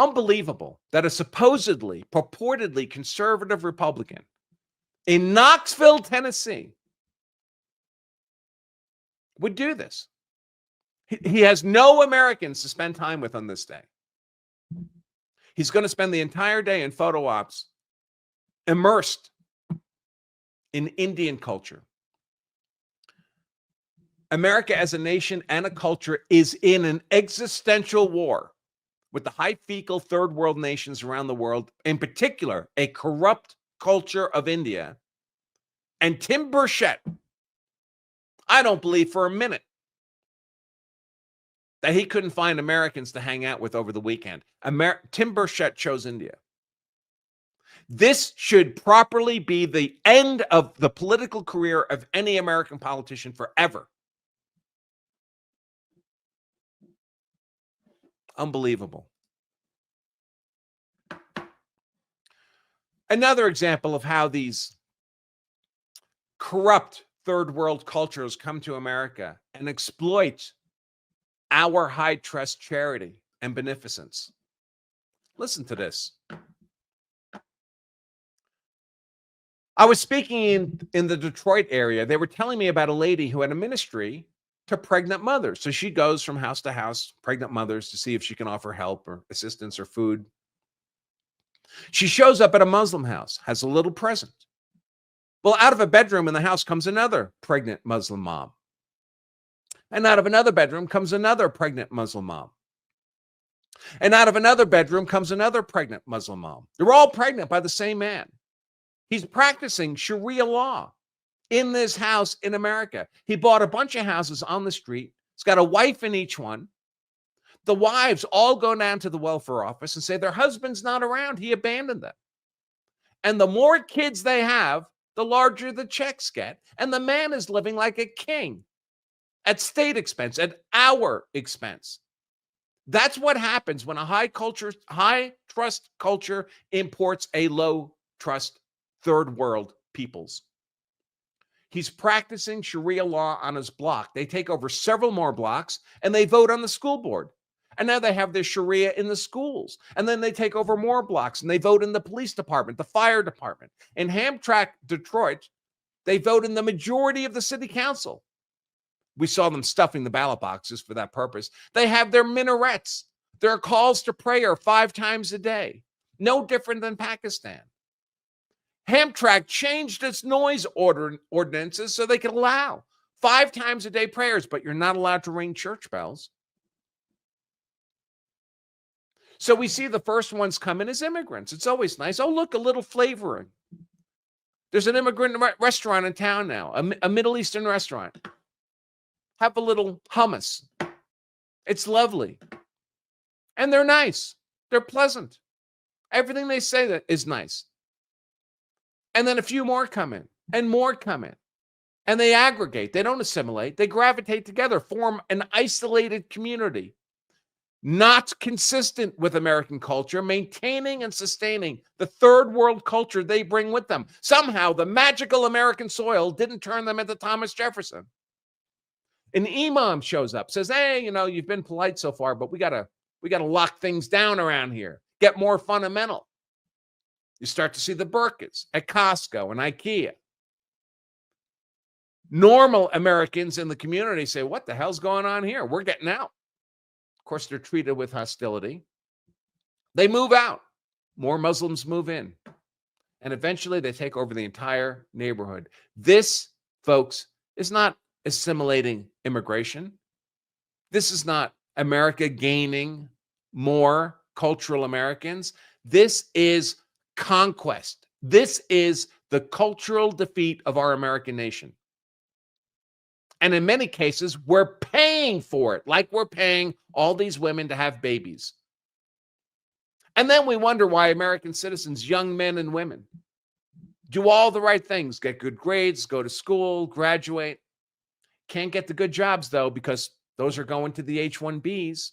Unbelievable that a supposedly, purportedly conservative Republican in Knoxville, Tennessee would do this. He has no Americans to spend time with on this day. He's going to spend the entire day in photo ops immersed in Indian culture. America as a nation and a culture is in an existential war with the high fecal third world nations around the world, in particular, a corrupt culture of India. And Tim Burchett, I don't believe for a minute that he couldn't find Americans to hang out with over the weekend. Tim Burchett chose India. This should properly be the end of the political career of any American politician forever. Unbelievable. Another example of how these corrupt third world cultures come to America and exploit our high trust charity and beneficence. Listen to this. I was speaking in the Detroit area. They were telling me about a lady who had a ministry to pregnant mothers. So she goes from house to house, pregnant mothers, to see if she can offer help or assistance or food. She shows up at a Muslim house, has a little present. Well, out of a bedroom in the house comes another pregnant Muslim mom. And out of another bedroom comes another pregnant Muslim mom. And out of another bedroom comes another pregnant Muslim mom. They're all pregnant by the same man. He's practicing Sharia law in this house in America. He bought a bunch of houses on the street. He's got a wife in each one. The wives all go down to the welfare office and say their husband's not around. He abandoned them. And the more kids they have, the larger the checks get. And the man is living like a king at state expense, at our expense. That's what happens when a high trust culture imports a low trust third world peoples. He's practicing Sharia law on his block. They take over several more blocks and they vote on the school board. And now they have their Sharia in the schools. And then they take over more blocks and they vote in the police department, the fire department. In Hamtramck, Detroit, they vote in the majority of the city council. We saw them stuffing the ballot boxes for that purpose. They have their minarets. There are calls to prayer 5 times a day. No different than Pakistan. Hamtramck changed its noise ordinances so they could allow 5 times a day prayers, but you're not allowed to ring church bells. So we see the first ones come in as immigrants. It's always nice. Oh, look, a little flavoring. There's an immigrant restaurant in town now, a Middle Eastern restaurant. Have a little hummus. It's lovely. And they're nice. They're pleasant. Everything they say that is nice. And then a few more come in and more come in. And they aggregate. They don't assimilate. They gravitate together, form an isolated community. Not consistent with American culture, maintaining and sustaining the third world culture they bring with them. Somehow, the magical American soil didn't turn them into Thomas Jefferson. An imam shows up, says, hey, you've been polite so far, but we gotta lock things down around here. Get more fundamental. You start to see the burqas at Costco and IKEA. Normal Americans in the community say, what the hell's going on here? We're getting out. Of course, they're treated with hostility. They move out. More Muslims move in. And eventually they take over the entire neighborhood. This, folks, is not assimilating immigration. This is not America gaining more cultural Americans. This is conquest. This is the cultural defeat of our American nation. And in many cases, we're paying for it, like we're paying all these women to have babies. And then we wonder why American citizens, young men and women, do all the right things, get good grades, go to school, graduate. Can't get the good jobs, though, because those are going to the H-1Bs.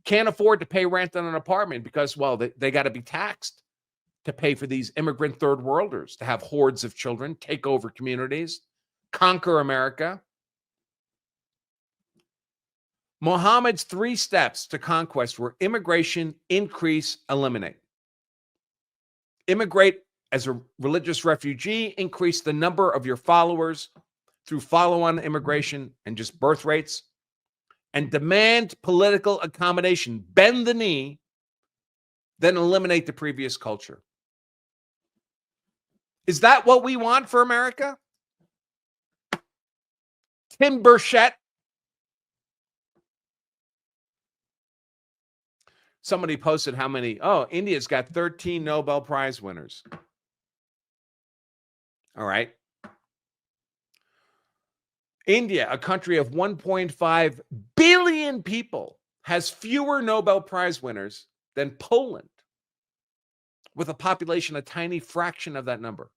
Can't afford to pay rent on an apartment because, well, they got to be taxed to pay for these immigrant third worlders to have hordes of children, take over communities, conquer America. Muhammad's 3 steps to conquest were immigration, increase, eliminate. Immigrate as a religious refugee, increase the number of your followers through follow-on immigration and just birth rates, and demand political accommodation, bend the knee, then eliminate the previous culture. Is that what we want for America? Tim Burchett. Somebody posted how many, India's got 13 Nobel Prize winners. All right. India, a country of 1.5 billion people, has fewer Nobel Prize winners than Poland, with a population a tiny fraction of that number.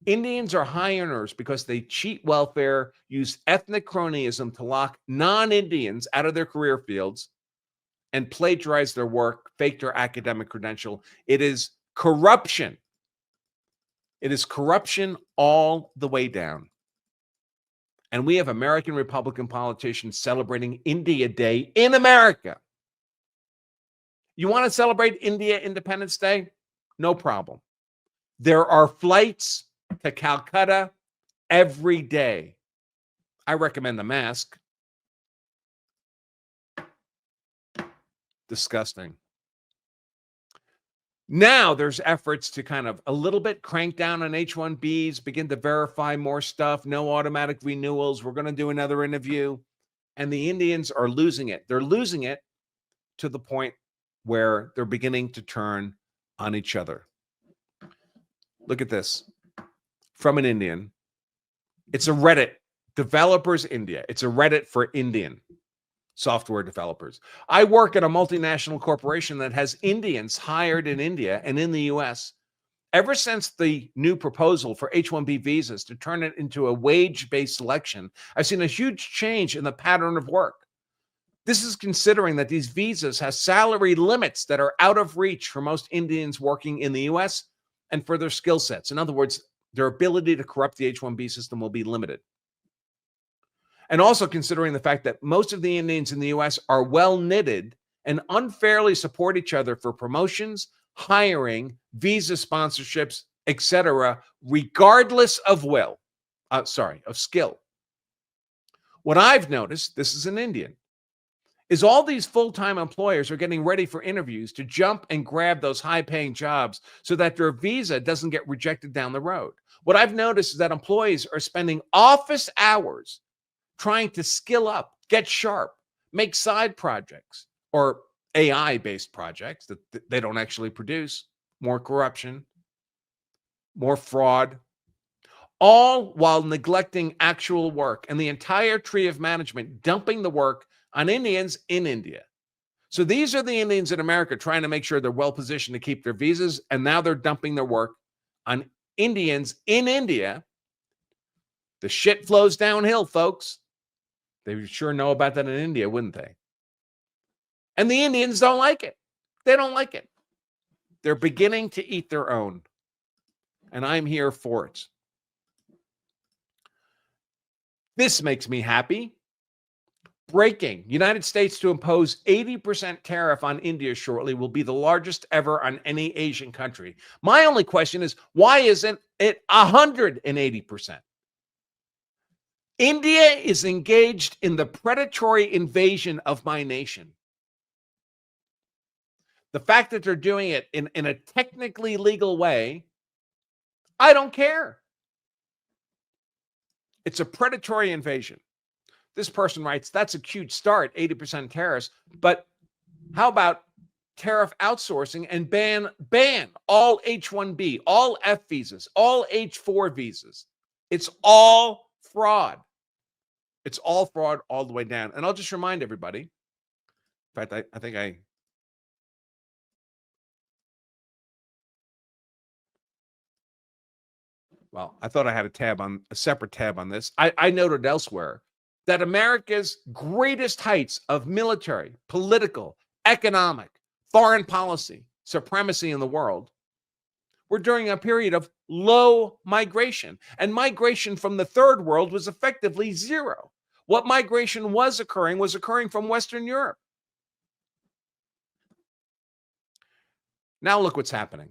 Indians are high earners because they cheat welfare, use ethnic cronyism to lock non-Indians out of their career fields, and plagiarize their work, fake their academic credential. It is corruption. It is corruption all the way down. And we have American Republican politicians celebrating India Day in America. You want to celebrate India Independence Day? No problem. There are flights to Calcutta every day. I recommend the mask. Disgusting. Now there's efforts to kind of a little bit crank down on H-1Bs, begin to verify more stuff, no automatic renewals. We're going to do another interview. And the Indians are losing it. They're losing it to the point where they're beginning to turn on each other. Look at this. From an Indian. It's a Reddit. Developers India. It's a Reddit for Indian software developers. I work at a multinational corporation that has Indians hired in India and in the US. Ever since the new proposal for H-1B visas to turn it into a wage-based selection, I've seen a huge change in the pattern of work. This is considering that these visas have salary limits that are out of reach for most Indians working in the US and for their skill sets. In other words, their ability to corrupt the H-1B system will be limited. And also considering the fact that most of the Indians in the US are well-knitted and unfairly support each other for promotions, hiring, visa sponsorships, etc., regardless of skill. What I've noticed, this is an Indian, is all these full-time employers are getting ready for interviews to jump and grab those high-paying jobs so that their visa doesn't get rejected down the road. What I've noticed is that employees are spending office hours trying to skill up, get sharp, make side projects or AI-based projects that they don't actually produce, more corruption, more fraud, all while neglecting actual work and the entire tree of management dumping the work on Indians in India. So these are the Indians in America trying to make sure they're well positioned to keep their visas, and now they're dumping their work on Indians in India. The shit flows downhill, folks. They would sure know about that in India, wouldn't they? And the Indians don't like it. They don't like it. They're beginning to eat their own. And I'm here for it. This makes me happy. Breaking. United States to impose 80% tariff on India shortly will be the largest ever on any Asian country. My only question is, why isn't it 180%? India is engaged in the predatory invasion of my nation. The fact that they're doing it in a technically legal way, I don't care. It's a predatory invasion. This person writes, that's a cute start, 80% tariffs, but how about tariff outsourcing and ban all H-1B, all F visas, all H-4 visas? It's all fraud. It's all fraud all the way down. And I'll just remind everybody, in fact, I thought I had a separate tab on this. I noted elsewhere that America's greatest heights of military, political, economic, foreign policy, supremacy in the world were during a period of low migration. And migration from the third world was effectively zero. What migration was occurring from Western Europe. Now look what's happening.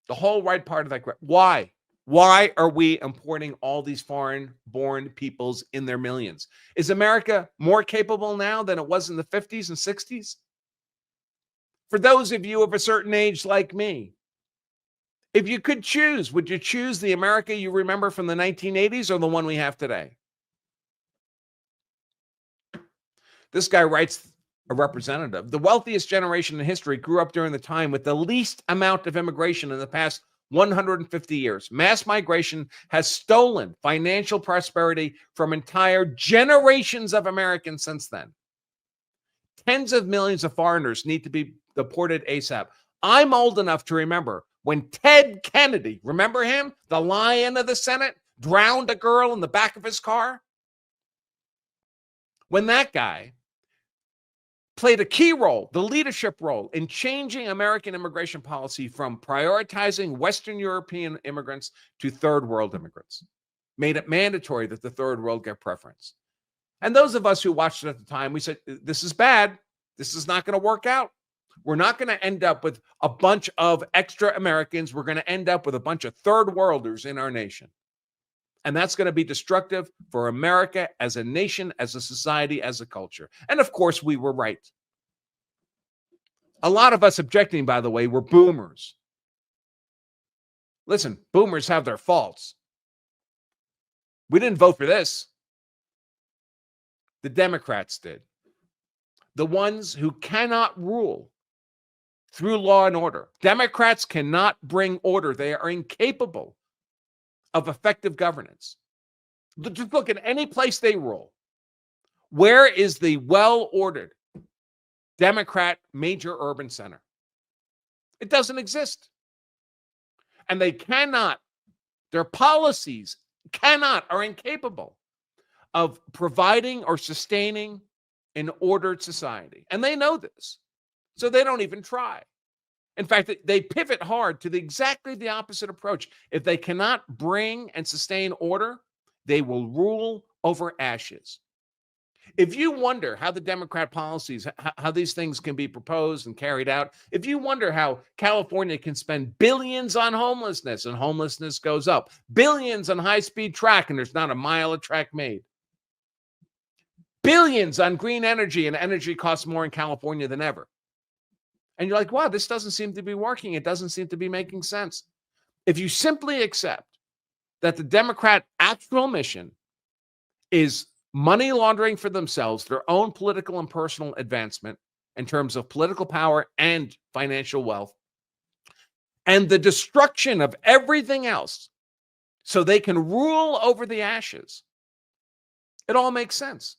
The whole right part of that. Why? Why are we importing all these foreign-born peoples in their millions? Is America more capable now than it was in the 50s and 60s? For those of you of a certain age like me, if you could choose, would you choose the America you remember from the 1980s or the one we have today? This guy writes, a representative, the wealthiest generation in history grew up during the time with the least amount of immigration in the past 150 years. Mass migration has stolen financial prosperity from entire generations of Americans since then. Tens of millions of foreigners need to be deported ASAP. I'm old enough to remember when Ted Kennedy, remember him, the lion of the Senate, drowned a girl in the back of his car? When that guy played a key role, the leadership role in changing American immigration policy from prioritizing Western European immigrants to third world immigrants, made it mandatory that the third world get preference. And those of us who watched it at the time, we said, this is bad. This is not going to work out. We're not going to end up with a bunch of extra Americans. We're going to end up with a bunch of third worlders in our nation. And that's going to be destructive for America as a nation, as a society, as a culture. And of course, we were right. A lot of us objecting, by the way, were boomers. Listen, boomers have their faults. We didn't vote for this. The Democrats did. The ones who cannot rule through law and order. Democrats cannot bring order. They are incapable of effective governance. Just look at any place they rule. Where is the well-ordered Democrat major urban center? It doesn't exist. And they cannot, their policies are incapable of providing or sustaining an ordered society. And they know this. So they don't even try. In fact, they pivot hard to exactly the opposite approach. If they cannot bring and sustain order, they will rule over ashes. If you wonder how the Democrat policies, how these things can be proposed and carried out, if you wonder how California can spend billions on homelessness and homelessness goes up, billions on high-speed track and there's not a mile of track made, billions on green energy and energy costs more in California than ever. And you're like, wow, this doesn't seem to be working. It doesn't seem to be making sense. If you simply accept that the Democrat actual mission is money laundering for themselves, their own political and personal advancement in terms of political power and financial wealth, and the destruction of everything else so they can rule over the ashes, it all makes sense.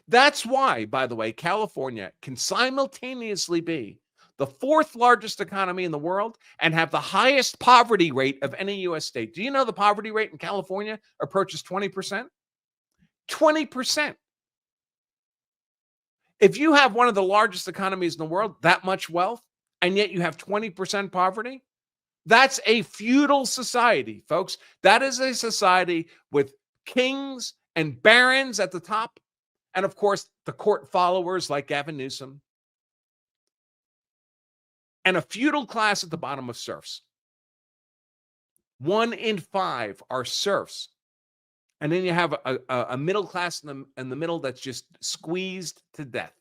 That's why, by the way, California can simultaneously be the fourth largest economy in the world and have the highest poverty rate of any U.S. state. Do you know the poverty rate in California approaches 20%? 20%. If you have one of the largest economies in the world, that much wealth, and yet you have 20% poverty, that's a feudal society, folks. That is a society with kings and barons at the top, and of course, the court followers like Gavin Newsom, and a feudal class at the bottom of serfs. 1 in 5 are serfs. And then you have a middle class in the middle that's just squeezed to death.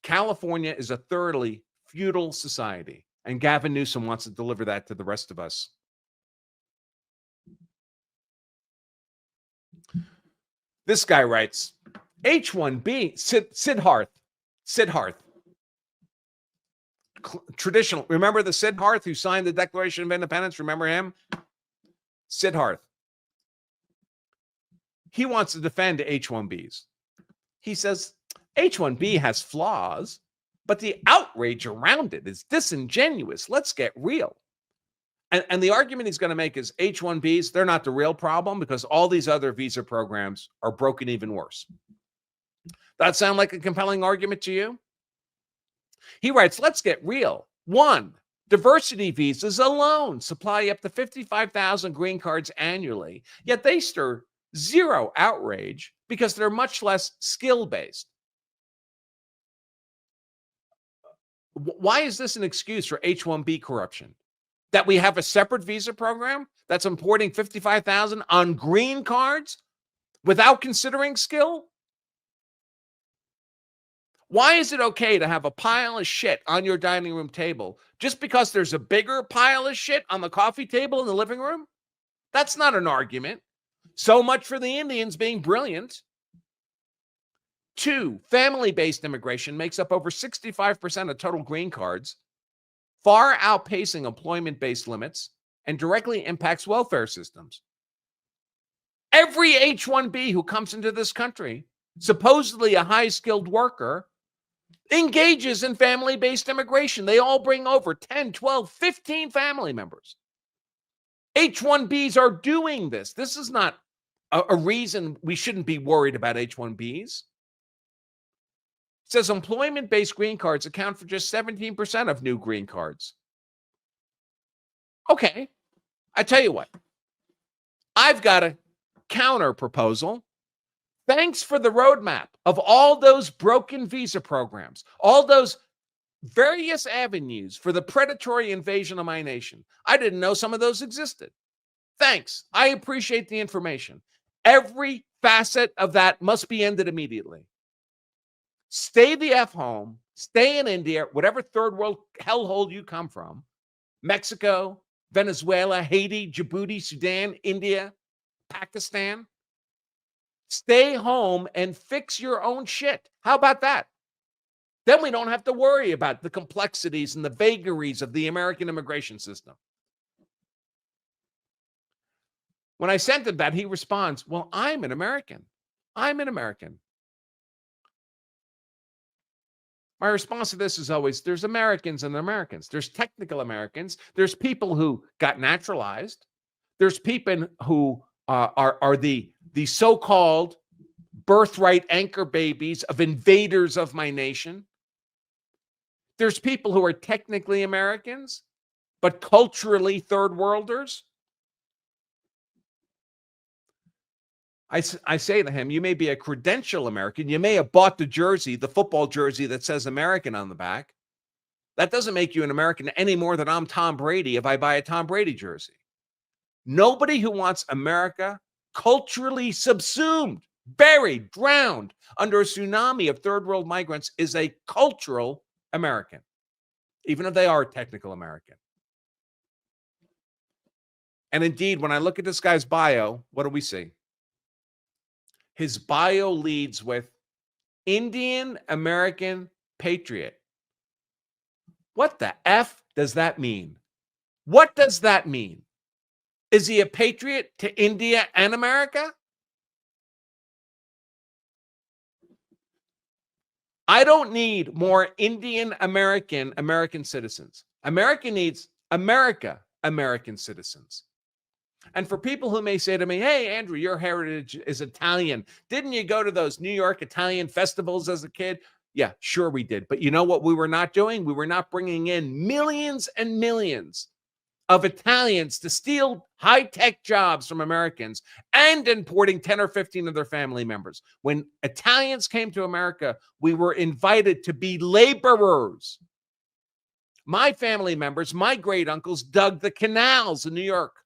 California is a thoroughly feudal society, and Gavin Newsom wants to deliver that to the rest of us. This guy writes, H-1B, Siddharth. Traditional. Remember the Siddharth who signed the Declaration of Independence? Remember him? Siddharth. He wants to defend H-1Bs. He says, H-1B has flaws, but the outrage around it is disingenuous. Let's get real. And the argument he's going to make is H-1Bs, they're not the real problem because all these other visa programs are broken even worse. That sound like a compelling argument to you? He writes, let's get real. 1, diversity visas alone supply up to 55,000 green cards annually, yet they stir zero outrage because they're much less skill-based. Why is this an excuse for H-1B corruption? That we have a separate visa program that's importing 55,000 on green cards without considering skill? Why is it okay to have a pile of shit on your dining room table just because there's a bigger pile of shit on the coffee table in the living room? That's not an argument. So much for the Indians being brilliant. 2, family-based immigration makes up over 65% of total green cards, far outpacing employment-based limits, and directly impacts welfare systems. Every H-1B who comes into this country, supposedly a high-skilled worker, engages in family-based immigration. They all bring over 10, 12, 15 family members. H-1Bs are doing this. This is not a reason we shouldn't be worried about H-1Bs. It says employment-based green cards account for just 17% of new green cards. Okay, I tell you what. I've got a counter proposal. Thanks for the roadmap of all those broken visa programs, all those various avenues for the predatory invasion of my nation. I didn't know some of those existed. Thanks. I appreciate the information. Every facet of that must be ended immediately. Stay the F home, stay in India, whatever third world hellhole you come from, Mexico, Venezuela, Haiti, Djibouti, Sudan, India, Pakistan. Stay home and fix your own shit. How about that? Then we don't have to worry about the complexities and the vagaries of the American immigration system. When I sent him that, he responds, well, I'm an American. I'm an American. My response to this is always, there's Americans and Americans. There's technical Americans. There's people who got naturalized. There's people who are the so-called birthright anchor babies of invaders of my nation. There's people who are technically Americans, but culturally third worlders. I say to him, you may be a credential American. You may have bought the jersey, the football jersey that says American on the back. That doesn't make you an American any more than I'm Tom Brady if I buy a Tom Brady jersey. Nobody who wants America culturally subsumed, buried, drowned under a tsunami of third world migrants is a cultural American, even if they are technical American. And indeed, when I look at this guy's bio, what do we see? His bio leads with Indian American patriot. What the F does that mean? What does that mean? Is he a patriot to India and America? I don't need more Indian American citizens. America needs American citizens. And for people who may say to me, hey, Andrew, your heritage is Italian. Didn't you go to those New York Italian festivals as a kid? Yeah, sure we did. But you know what we were not doing? We were not bringing in millions and millions of Italians to steal high-tech jobs from Americans and importing 10 or 15 of their family members. When Italians came to America, we were invited to be laborers. My family members, my great uncles, dug the canals in New York.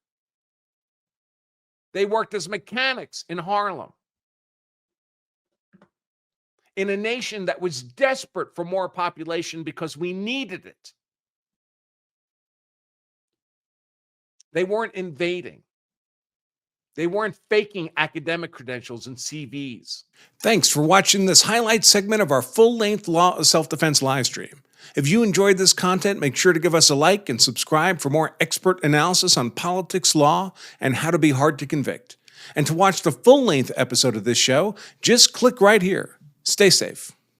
They worked as mechanics in Harlem. In a nation that was desperate for more population because we needed it. They weren't invading. They weren't faking academic credentials and CVs. Thanks for watching this highlight segment of our full-length Law of Self-Defense live stream. If you enjoyed this content, make sure to give us a like and subscribe for more expert analysis on politics, law, and how to be hard to convict. And to watch the full-length episode of this show, just click right here. Stay safe.